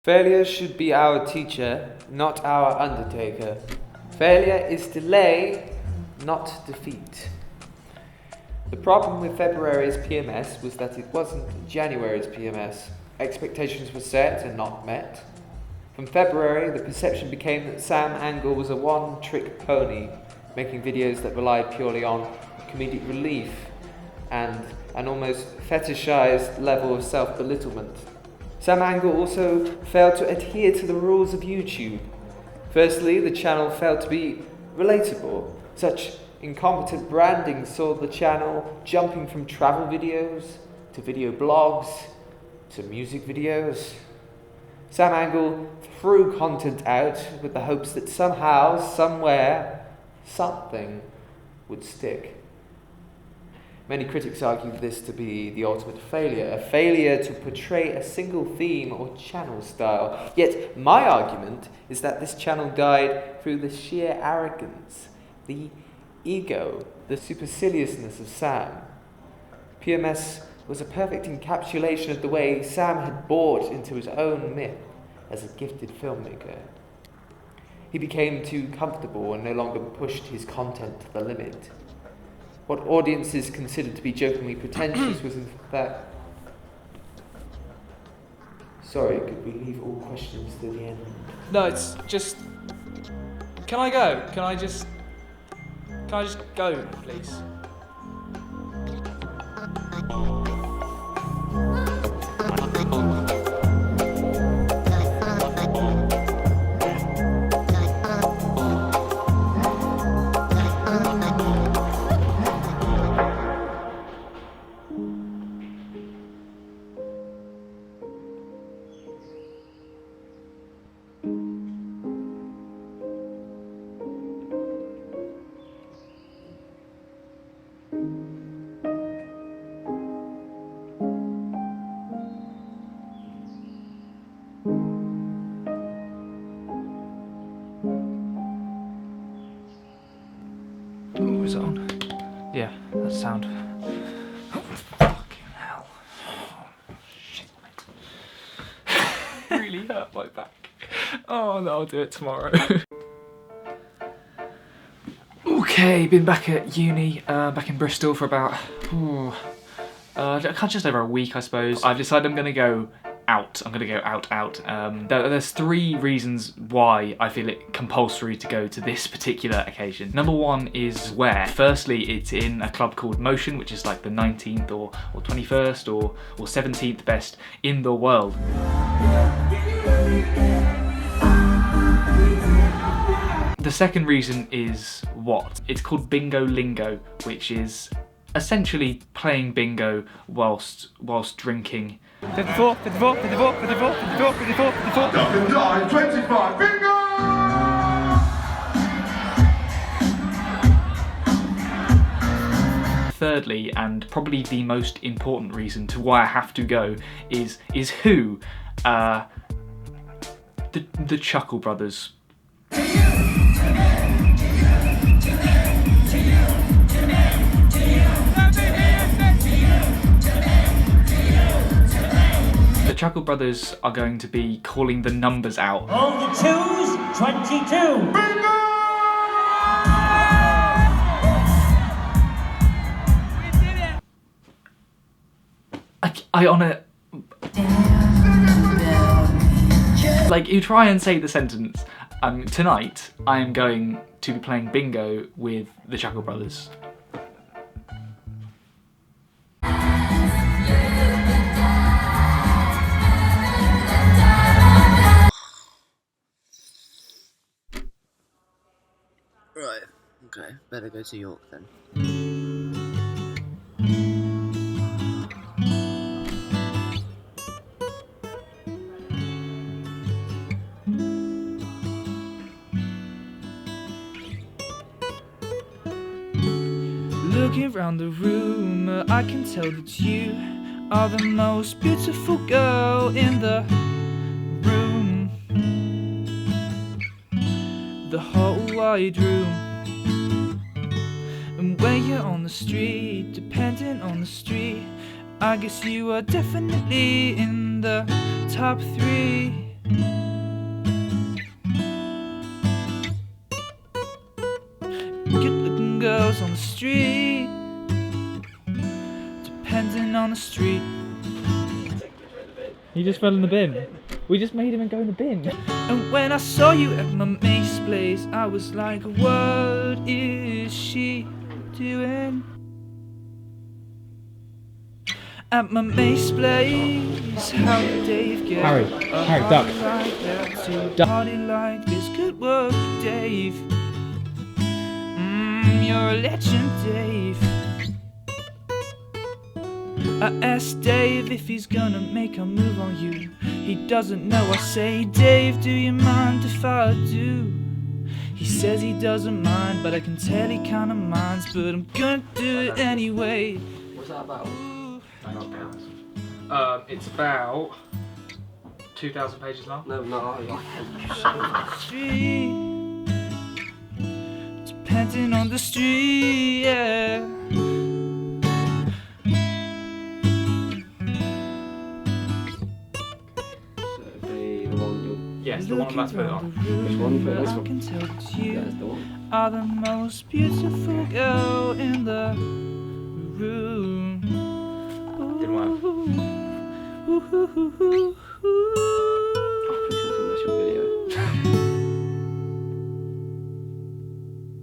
Failure should be our teacher, not our undertaker. Failure is delay, not defeat. The problem with February's PMS was that it wasn't January's PMS. Expectations were set and not met. From February, the perception became that Sam Angl was a one-trick pony, making videos that relied purely on comedic relief and an almost fetishized level of self-belittlement. Sam Angl also failed to adhere to the rules of YouTube. Firstly, the channel failed to be relatable. Such incompetent branding saw the channel jumping from travel videos to video blogs to music videos. Sam Angl threw content out with the hopes that somehow, somewhere, something would stick. Many critics argue this to be the ultimate failure, a failure to portray a single theme or channel style. Yet my argument is that this channel died through the sheer arrogance, the ego, the superciliousness of Sam. PMS was a perfect encapsulation of the way Sam had bought into his own myth as a gifted filmmaker. He became too comfortable and no longer pushed his content to the limit. What audiences considered to be jokingly pretentious was in fact... Sorry, could we leave all questions to the end? No, it's just... Can I go? Can I just go, please? Is it on? Yeah, that sound. Oh, fucking hell. Oh, shit, mate. Really hurt my back. Oh no, I'll do it tomorrow. Okay, been back at uni, back in Bristol for about, just over a week, I suppose. I've decided I'm gonna go out. I'm gonna go out. There's three reasons why I feel it compulsory to go to this particular occasion. Number one is where. Firstly, it's in a club called Motion, which is like the 19th or 21st or 17th best in the world. The second reason is what? It's called Bingo Lingo, which is essentially playing bingo whilst drinking. 54, 54, 54, 54, 54, 54, 54. Duck and dive, 25, bingo! Thirdly, and probably the most important reason to why I have to go is who? The Chuckle Brothers. The Chuckle Brothers are going to be calling the numbers out. On the twos, 22. Bingo! We did it! I on it. Like, you try and say the sentence. Tonight, I am going to be playing bingo with the Chuckle Brothers. Right, okay, better go to York then. Looking around the room, I can tell that you are the most beautiful girl in the room. The whole wide room. And when you're on the street, depending on the street, I guess you are definitely in the top 3. the street. He just fell in the bin. We just made him go in the bin. And when I saw you at my mate's place, I was like, what is she doing? At my mate's place, how did Dave get Harry, duck. like that to party like this? Good work, Dave. You're a legend, Dave. I asked Dave if he's gonna make a move on you. He doesn't know. I say, Dave, do you mind if I do? He says he doesn't mind, but I can tell he kinda minds. But I'm gonna do it anyway. What's that about? It's about 2,000 pages long. No, I hate you so much. Street, depending on the street, yeah. Yes, the one I'm about to put it on. Which one? This I one. can tell that you That's the one. are the most beautiful girl in the room. Didn't work. Oh, please don't think that's your video.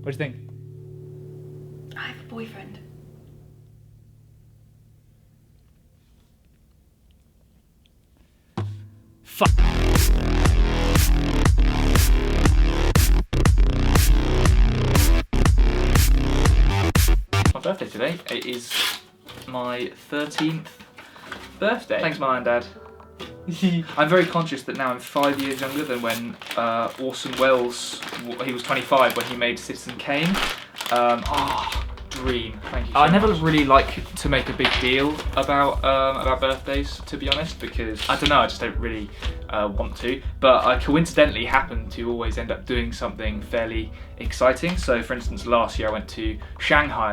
What do you think? I have a boyfriend. Fuck. My birthday today. It is my 13th birthday. Thanks, Mum and Dad. I'm very conscious that now I'm 5 years younger than when Orson Welles, he was 25 when he made Citizen Kane. Dream. Thank you so much. I never really like to make a big deal about birthdays, to be honest, because I don't know, I just don't really want to. But I coincidentally happen to always end up doing something fairly exciting. So, for instance, last year I went to Shanghai.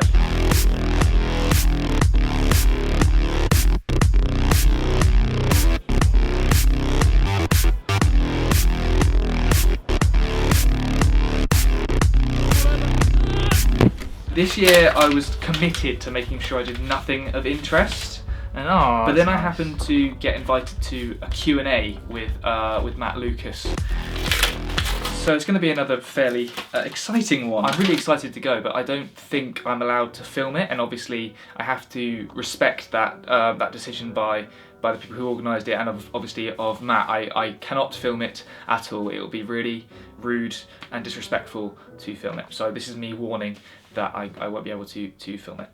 This year I was committed to making sure I did nothing of interest, but then I happened to get invited to a Q&A with Matt Lucas. So it's going to be another fairly exciting one. I'm really excited to go, but I don't think I'm allowed to film it, and obviously I have to respect that that decision by the people who organised it, and obviously of Matt. I cannot film it at all. It will be really rude and disrespectful to film it. So this is me warning that I won't be able to film it.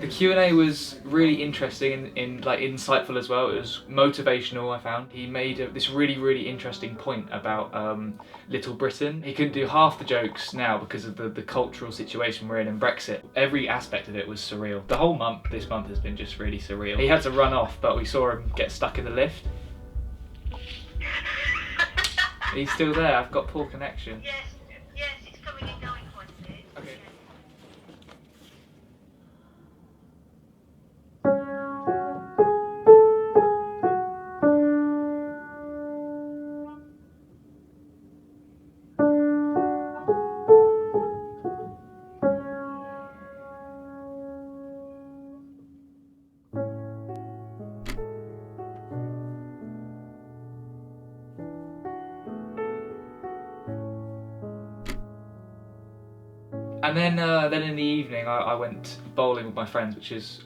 The Q&A was really interesting and like insightful as well. It was motivational, I found. He made this really interesting point about Little Britain. He couldn't do half the jokes now because of the cultural situation we're in and Brexit. Every aspect of it was surreal. The whole month, this month has been just really surreal. He had to run off, but we saw him get stuck in the lift. He's still there, I've got poor connection. Yes, it's coming and going quite a bit. Okay. And then in the evening I went bowling with my friends, which is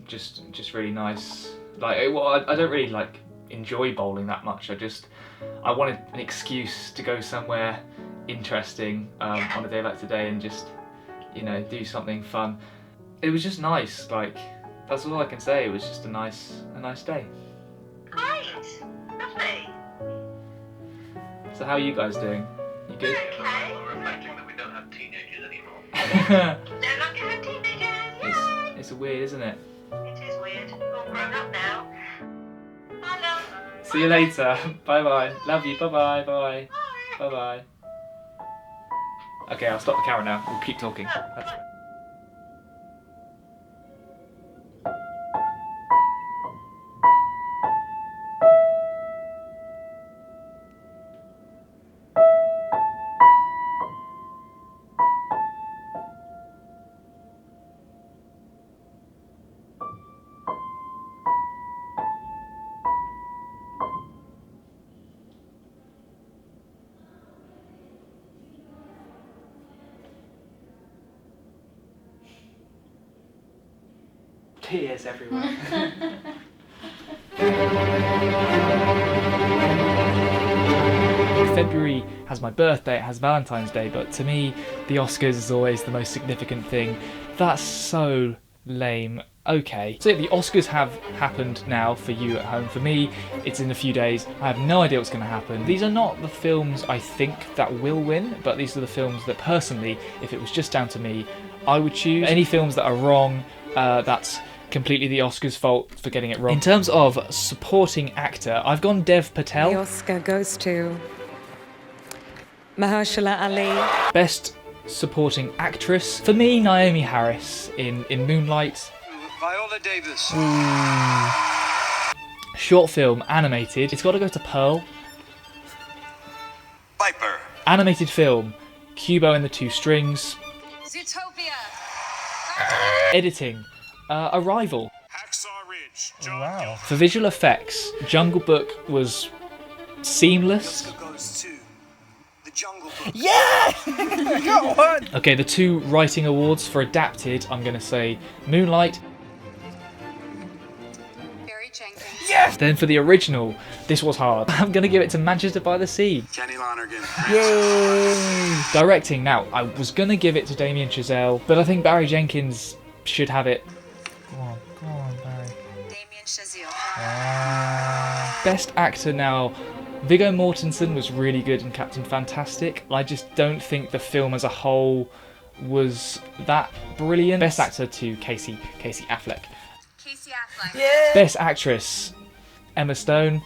just really nice. Like I don't really like enjoy bowling that much. I wanted an excuse to go somewhere interesting on a day like today and just, you know, do something fun. It was just nice. Like that's all I can say. It was just a nice day. Great, lovely. So how are you guys doing? You good? Okay. Reflecting that we don't have teenagers anymore. Don't like to have teenagers. It's weird, isn't it? It is weird. We're all grown up now. Bye, love. See you later. Bye bye. Love you. Bye bye. Bye Bye. bye. Okay, I'll stop the camera now. We'll keep talking. That's fine. tears everywhere. February has my birthday, it has Valentine's Day, but to me, the Oscars is always the most significant thing. That's so lame. Okay, so the Oscars have happened now for you at home. For me, it's in a few days. I have no idea what's going to happen. These are not the films I think that will win, but these are the films that personally, if it was just down to me, I would choose. Any films that are wrong, that's completely the Oscars' fault for getting it wrong. In terms of supporting actor, I've gone Dev Patel. The Oscar goes to Mahershala Ali. Best supporting actress, for me, Naomi Harris in Moonlight. Viola Davis. Short film, animated, it's got to go to Pearl. Viper. Animated film, Kubo and the Two Strings. Utopia. Editing, Arrival. Hacksaw Ridge. Wow. For visual effects, Jungle Book was seamless. Goes to the Jungle Book. Okay, the two writing awards for adapted, I'm going to say Moonlight. Yes! Then for the original, this was hard. I'm going to give it to Manchester by the Sea. Kenny Lonergan. Yay! Directing, now, I was going to give it to Damien Chazelle, but I think Barry Jenkins should have it. Go on, Barry. Damien Chazelle. Best actor now, Viggo Mortensen was really good in Captain Fantastic. I just don't think the film as a whole was that brilliant. Best actor to Casey Affleck. Casey Affleck. Yeah. Best actress, Emma Stone.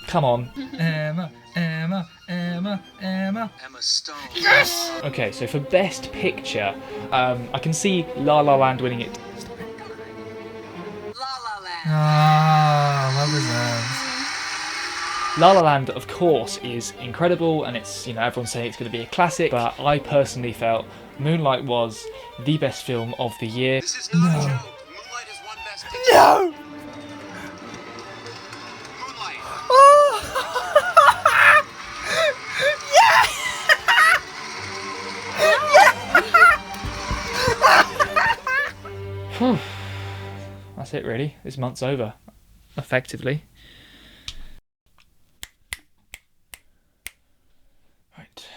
Come on. Emma Stone. Yes! Okay, so for best picture, I can see La La Land winning it. La La Land. La La Land, of course, is incredible, and it's, everyone's saying it's going to be a classic, but I personally felt Moonlight was the best film of the year. This is not a joke. Moonlight is one best picture. No! Moonlight. That's it, really. This month's over, effectively. Right.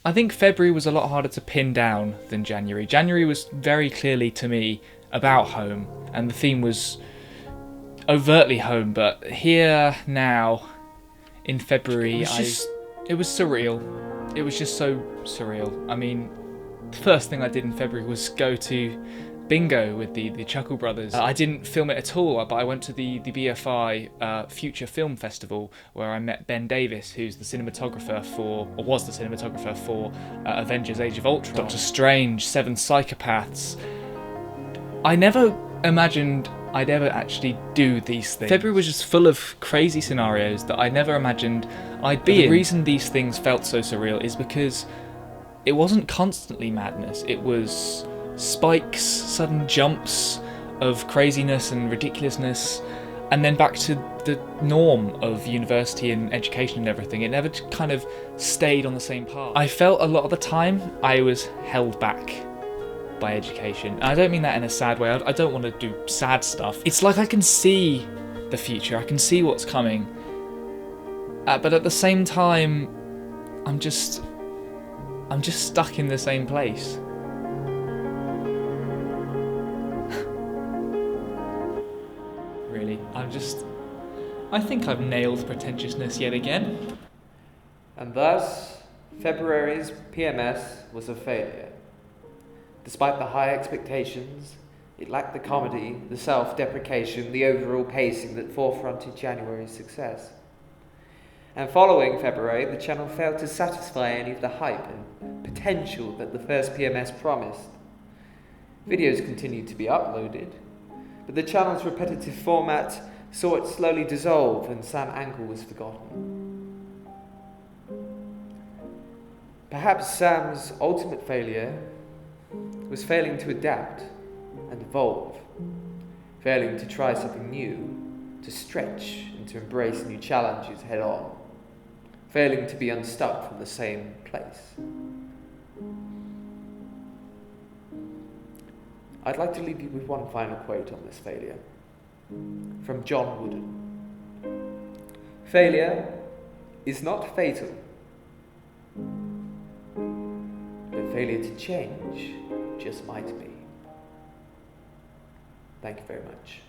I think February was a lot harder to pin down than January. January was very clearly, to me, about home, and the theme was overtly home, but here, now, in February, it was surreal. It was just so surreal. I mean, the first thing I did in February was go to Bingo with the Chuckle Brothers. I didn't film it at all, but I went to the BFI Future Film Festival, where I met Ben Davis, who's the cinematographer was the cinematographer for Avengers Age of Ultron, Doctor Strange, Seven Psychopaths. I never imagined I'd ever actually do these things. February was just full of crazy scenarios that I never imagined I'd be in. The reason these things felt so surreal is because it wasn't constantly madness. It was spikes, sudden jumps of craziness and ridiculousness, and then back to the norm of university and education and everything. It never kind of stayed on the same path. I felt a lot of the time I was held back by education. And I don't mean that in a sad way. I don't want to do sad stuff. It's like I can see the future. I can see what's coming. But at the same time, I'm just stuck in the same place. Really, I think I've nailed pretentiousness yet again. And thus, February's PMS was a failure. Despite the high expectations, it lacked the comedy, the self-deprecation, the overall pacing that forefronted January's success. And following February, the channel failed to satisfy any of the hype and potential that the first PMS promised. Videos continued to be uploaded, but the channel's repetitive format saw it slowly dissolve and Sam Angl was forgotten. Perhaps Sam's ultimate failure was failing to adapt and evolve, failing to try something new, to stretch and to embrace new challenges head on, failing to be unstuck from the same place. I'd like to leave you with one final quote on this failure. From John Wooden. Failure is not fatal. The failure to change just might be. Thank you very much.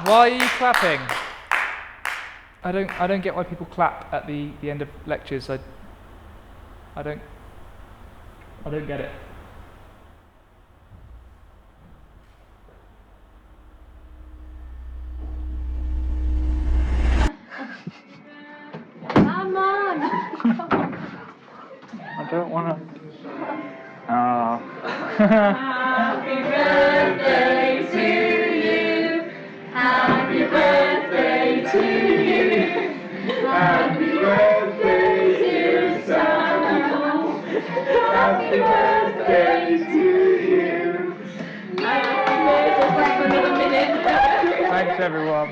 Why are you clapping? I don't get why people clap at the end of lectures. I don't get it. Come on! I don't want to. Happy birthday to you! Happy birthday to you! Happy birthday, dear Samuel! Happy birthday to you! Thanks everyone.